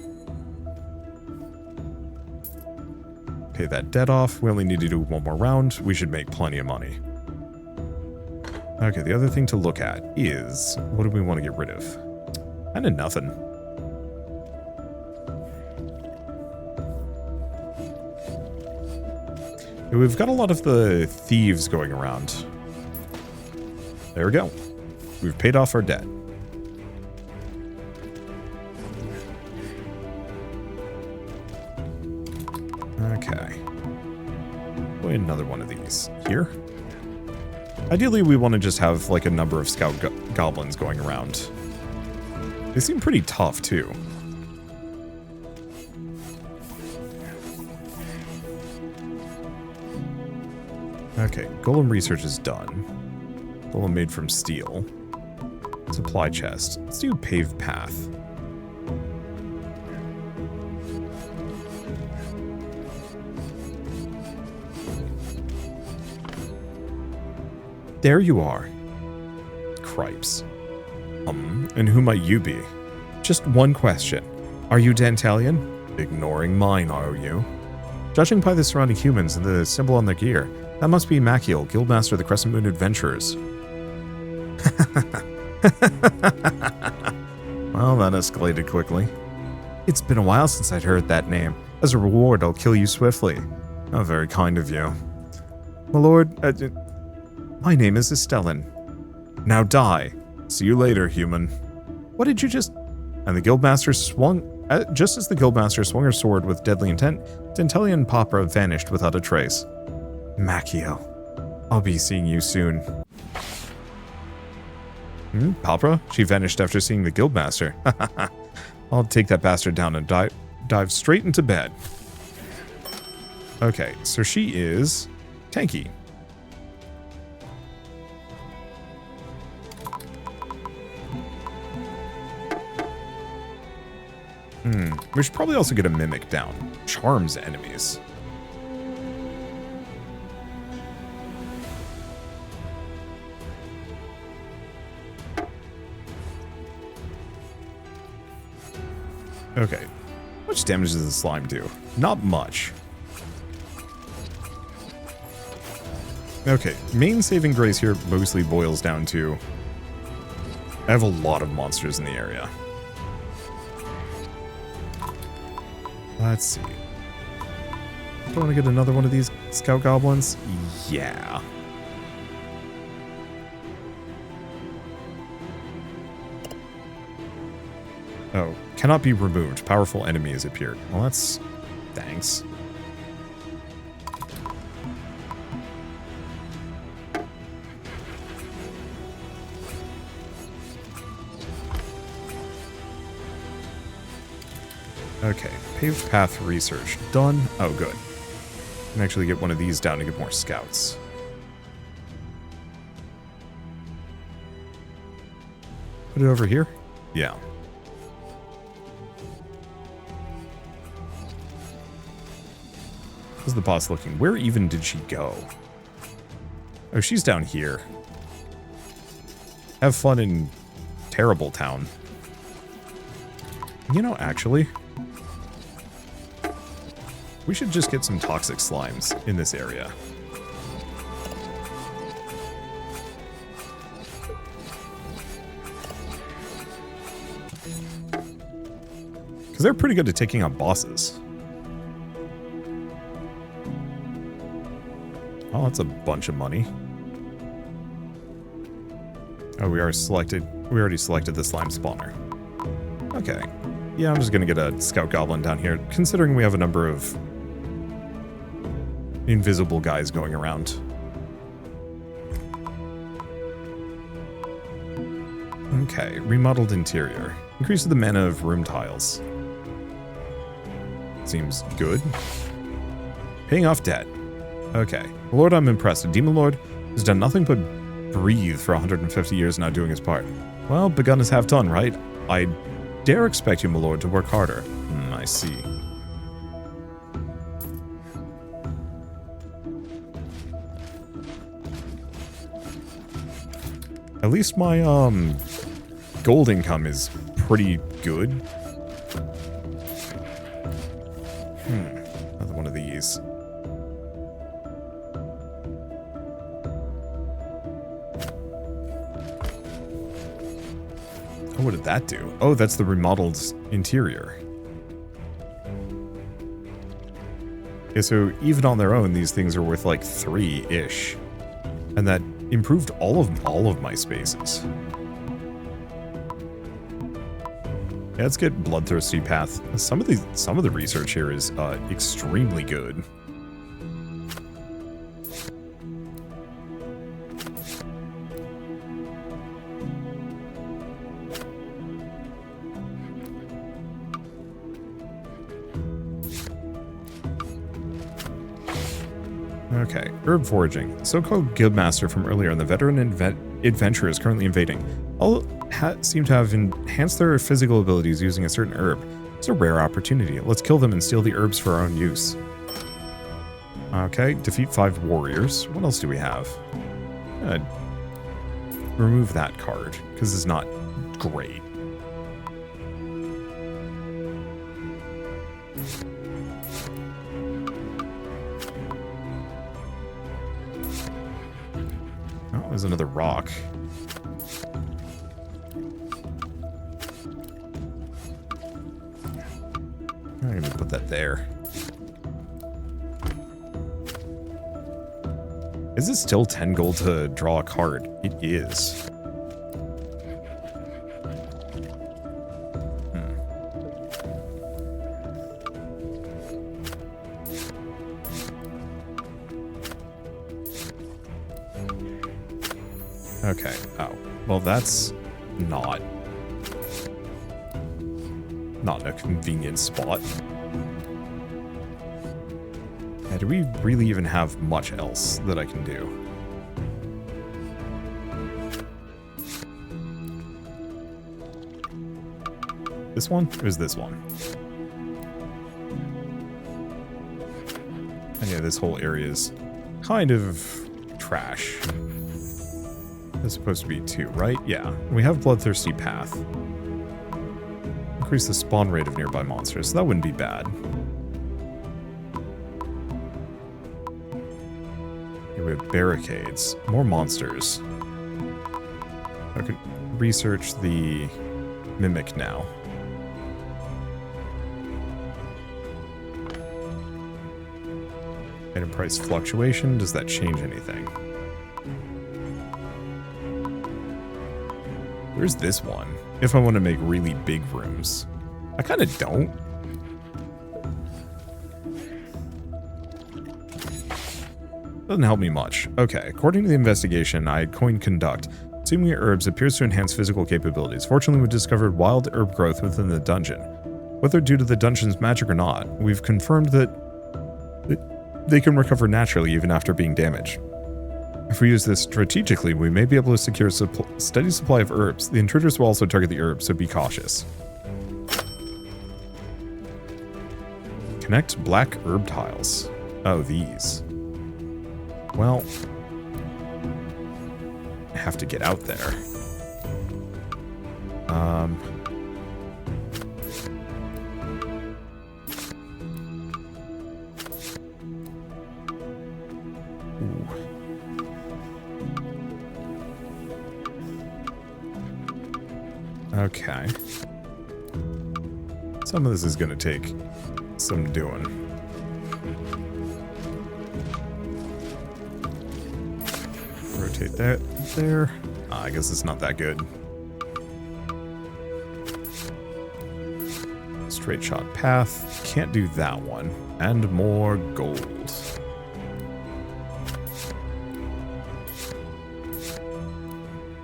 Pay that debt off. We only need to do one more round. We should make plenty of money. Okay, the other thing to look at is, what do we want to get rid of? Kinda nothing. We've got a lot of the thieves going around. There we go. We've paid off our debt. Okay. Play another one of these. Here? Ideally, we want to just have like a number of scout goblins going around. They seem pretty tough too. Okay, golem research is done. Golem made from steel. Supply chest. Let's do paved path. There you are. Cripes. And who might you be? Just one question. Are you Dantalion? Ignoring mine, are you? Judging by the surrounding humans and the symbol on their gear, that must be Machiel, Guildmaster of the Crescent Moon Adventurers. Well, that escalated quickly. It's been a while since I'd heard that name. As a reward, I'll kill you swiftly. Oh, very kind of you. My lord, my name is Estellan. Now die. See you later, human. What did you just... And the Guildmaster swung... just as the Guildmaster swung her sword with deadly intent, Dantalion Popra vanished without a trace. Machiel, I'll be seeing you soon. Popra? She vanished after seeing the Guildmaster. I'll take that bastard down and dive straight into bed. Okay, so she is tanky. We should probably also get a Mimic down. Charms enemies. Okay. How much damage does the slime do? Not much. Okay, main saving grace here mostly boils down to... I have a lot of monsters in the area. Let's see. Do I want to get another one of these scout goblins? Yeah. Oh, cannot be removed. Powerful enemy has appeared. Well, that's... thanks. Okay, paved path research done. Oh, good. Can actually get one of these down to get more scouts. Put it over here? Yeah. How's the boss looking? Where even did she go? Oh, she's down here. Have fun in Terrible Town. You know, actually... we should just get some toxic slimes in this area. Because they're pretty good at taking on bosses. Oh, that's a bunch of money. Oh, we already selected the slime spawner. Okay. Yeah, I'm just gonna get a scout goblin down here, considering we have a number of invisible guys going around. Okay, remodeled interior. Increases the mana of room tiles. Seems good. Paying off debt. Okay. Lord, I'm impressed. A demon lord has done nothing but breathe for 150 years now doing his part. Well, begun is half done, right? I dare expect you, my lord, to work harder. I see. At least my, gold income is pretty good. Another one of these. Oh, what did that do? Oh, that's the remodeled interior. Okay, so even on their own, these things are worth like 3-ish. And that improved all of my spaces. Yeah, let's get Bloodthirsty Path. Some of the research here is extremely good. Okay, herb foraging. The so-called guildmaster from earlier and the veteran adventurer is currently invading. All seem to have enhanced their physical abilities using a certain herb. It's a rare opportunity. Let's kill them and steal the herbs for our own use. Okay, defeat 5 warriors. What else do we have? Remove that card, because it's not great. Oh, there's another rock. I'm gonna put that there. Is it still 10 gold to draw a card? It is. Okay. Oh. Well, that's not in a convenient spot. Yeah, do we really even have much else that I can do? This one? Or is this one? And yeah, this whole area is kind of trash. It's supposed to be 2, right? Yeah. We have Bloodthirsty Path. Increase the spawn rate of nearby monsters, so that wouldn't be bad. Here we have barricades. More monsters. I could research the Mimic now. Item price fluctuation, does that change anything? Where's this one? If I want to make really big rooms. I kind of don't. Doesn't help me much. Okay, according to the investigation I had coined Conduct, consuming herbs appears to enhance physical capabilities. Fortunately, we discovered wild herb growth within the dungeon. Whether due to the dungeon's magic or not, we've confirmed that they can recover naturally even after being damaged. If we use this strategically, we may be able to secure a steady supply of herbs. The intruders will also target the herbs, so be cautious. Connect black herb tiles. Oh, these. Well, I have to get out there. Ooh. Okay. Some of this is going to take some doing. Rotate that there. I guess it's not that good. Straight shot path. Can't do that one. And more gold.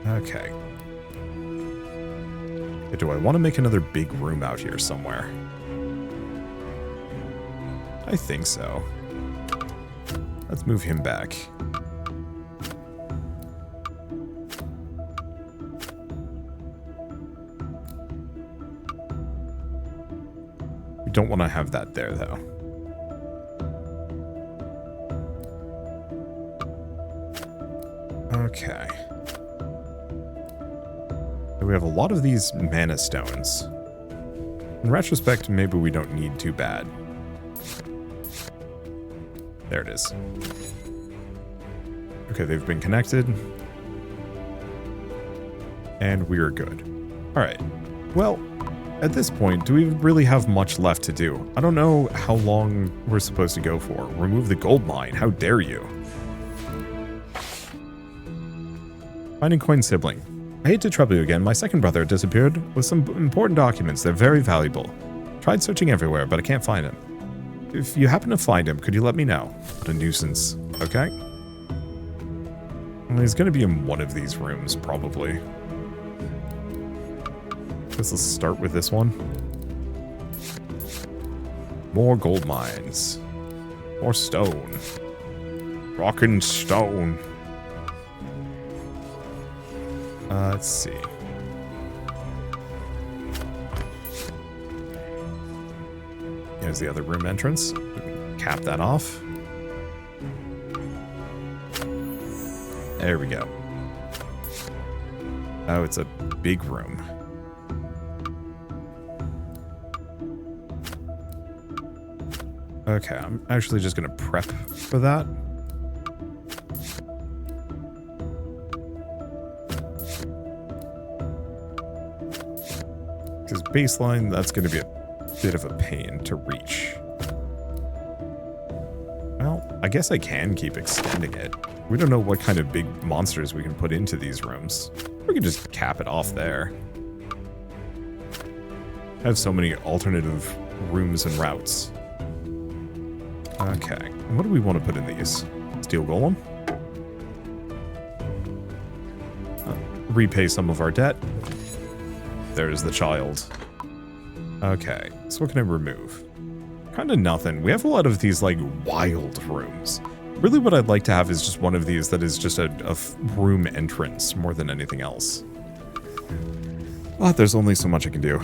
Okay. Do I want to make another big room out here somewhere? I think so. Let's move him back. We don't want to have that there, though. Okay. We have a lot of these mana stones. In retrospect, maybe we don't need too bad. There it is. Okay, they've been connected. And we are good. Alright. Well, at this point, do we really have much left to do? I don't know how long we're supposed to go for. Remove the gold mine. How dare you? Finding coin sibling. I hate to trouble you again. My second brother disappeared with some important documents. They're very valuable. Tried searching everywhere, but I can't find him. If you happen to find him, could you let me know? What a nuisance. Okay. Well, he's going to be in one of these rooms, probably. Guess let's start with this one. More gold mines. More stone. Rock and stone. Let's see. Here's the other room entrance. We can cap that off. There we go. Oh, it's a big room. Okay, I'm actually just going to prep for that. Because baseline, that's going to be a bit of a pain to reach. Well, I guess I can keep extending it. We don't know what kind of big monsters we can put into these rooms. We can just cap it off there. I have so many alternative rooms and routes. Okay, what do we want to put in these? Steel Golem? Repay some of our debt. There's the child. Okay, so what can I remove? Kind of nothing. We have a lot of these, like, wild rooms. Really what I'd like to have is just one of these that is just a room entrance more than anything else. But there's only so much I can do.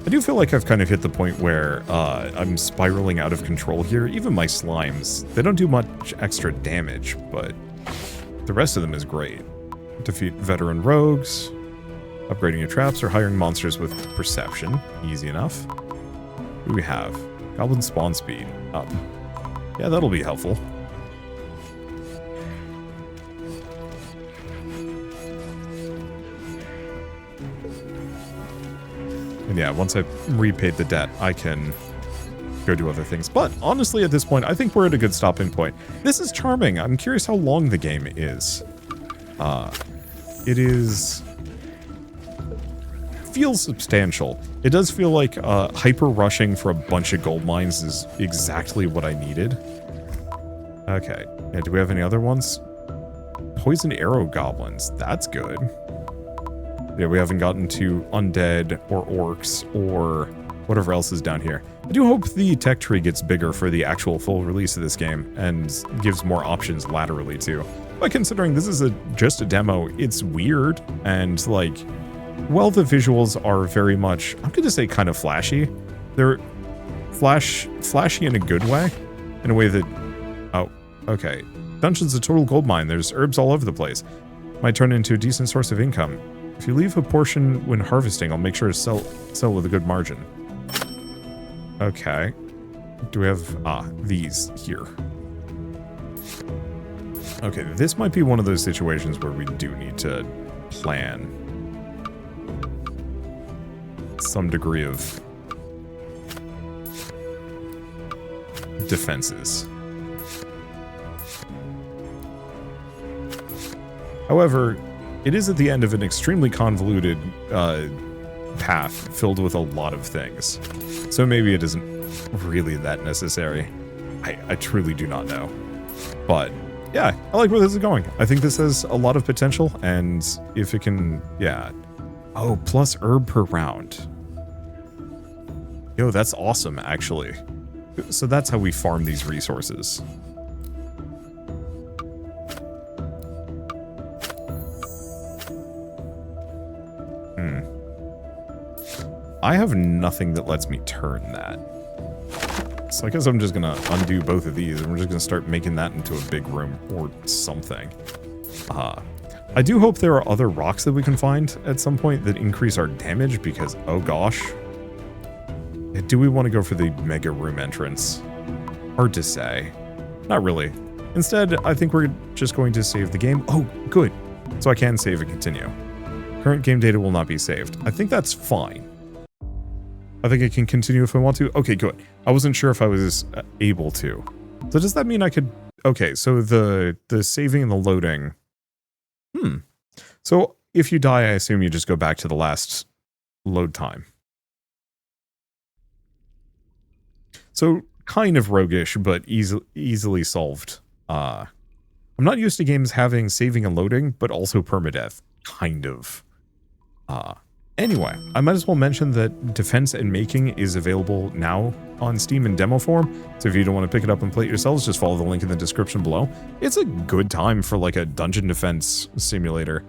I do feel like I've kind of hit the point where I'm spiraling out of control here. Even my slimes, they don't do much extra damage, but the rest of them is great. Defeat veteran rogues, upgrading your traps, or hiring monsters with perception. Easy enough. What do we have? Goblin spawn speed up. Yeah, that'll be helpful. And yeah, once I've repaid the debt, I can go do other things. But honestly, at this point, I think we're at a good stopping point. This is charming. I'm curious how long the game is. It is... feels substantial. It does feel like hyper rushing for a bunch of gold mines is exactly what I needed. Okay. Yeah, do we have any other ones? Poison arrow goblins. That's good. Yeah, we haven't gotten to undead or orcs or whatever else is down here. I do hope the tech tree gets bigger for the actual full release of this game and gives more options laterally too. But considering this is just a demo, it's weird and like, well, the visuals are very much, I'm going to say kind of flashy. They're flashy in a good way, in a way that, oh, okay. Dungeon's a total gold mine. There's herbs all over the place. Might turn into a decent source of income. If you leave a portion when harvesting, I'll make sure to sell with a good margin. Okay. Do we have, these here. Okay, this might be one of those situations where we do need to plan some degree of defenses. However, it is at the end of an extremely convoluted path filled with a lot of things. So maybe it isn't really that necessary. I truly do not know. But yeah, I like where this is going. I think this has a lot of potential, and if it can, yeah. Oh, plus herb per round. Yo, that's awesome, actually. So that's how we farm these resources. I have nothing that lets me turn that. So I guess I'm just gonna undo both of these, and we're just gonna start making that into a big room or something. I do hope there are other rocks that we can find at some point that increase our damage, because, oh gosh. Do we want to go for the mega room entrance? Hard to say. Not really. Instead, I think we're just going to save the game. Oh, good. So I can save and continue. Current game data will not be saved. I think that's fine. I think I can continue if I want to. Okay, good. I wasn't sure if I was able to. So does that mean I could... Okay, so the saving and the loading... So if you die, I assume you just go back to the last load time. So kind of roguish, but easily solved. I'm not used to games having saving and loading, but also permadeath. Kind of. Anyway, I might as well mention that Defense and Making is available now on Steam in demo form, so if you don't want to pick it up and play it yourselves, just follow the link in the description below. It's a good time for like a dungeon defense simulator.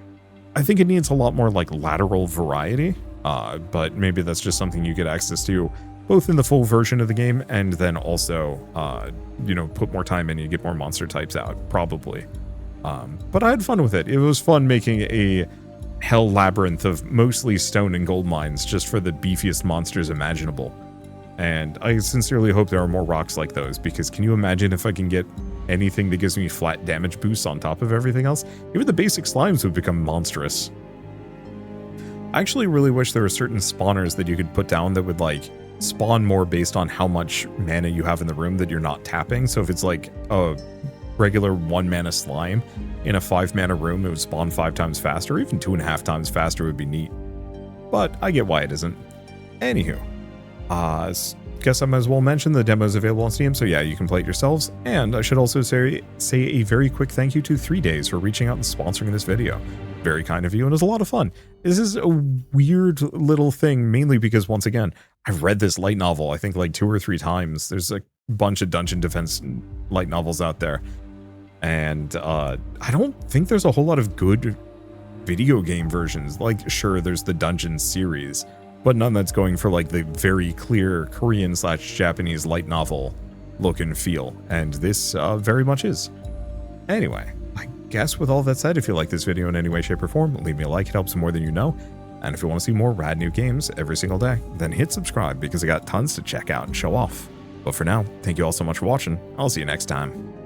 I think it needs a lot more like lateral variety, but maybe that's just something you get access to both in the full version of the game and then also, you know, put more time in, you get more monster types out, probably. But I had fun with it. It was fun making a hell labyrinth of mostly stone and gold mines just for the beefiest monsters imaginable. And I sincerely hope there are more rocks like those, because can you imagine if I can get anything that gives me flat damage boosts on top of everything else? Even the basic slimes would become monstrous. I actually really wish there were certain spawners that you could put down that would like spawn more based on how much mana you have in the room that you're not tapping. So if it's like a regular 1 mana slime in a 5 mana room, it would spawn 5 times faster, or even 2.5 times faster would be neat. But I get why it isn't. Anywho, guess I might as well mention the demo is available on Steam, so yeah, you can play it yourselves. And I should also say a very quick thank you to 3 Days for reaching out and sponsoring this video. Very kind of you, and it was a lot of fun. This is a weird little thing, mainly because, once again, I've read this light novel, I think like 2 or 3 times. There's a bunch of dungeon defense light novels out there. And I don't think there's a whole lot of good video game versions. Like, sure, there's the Dungeon series, but none that's going for like the very clear Korean/Japanese light novel look and feel. And this very much is. Anyway, I guess with all that said, if you like this video in any way, shape, or form, leave me a like. It helps more than you know. And if you want to see more rad new games every single day, then hit subscribe, because I got tons to check out and show off. But for now, thank you all so much for watching. I'll see you next time.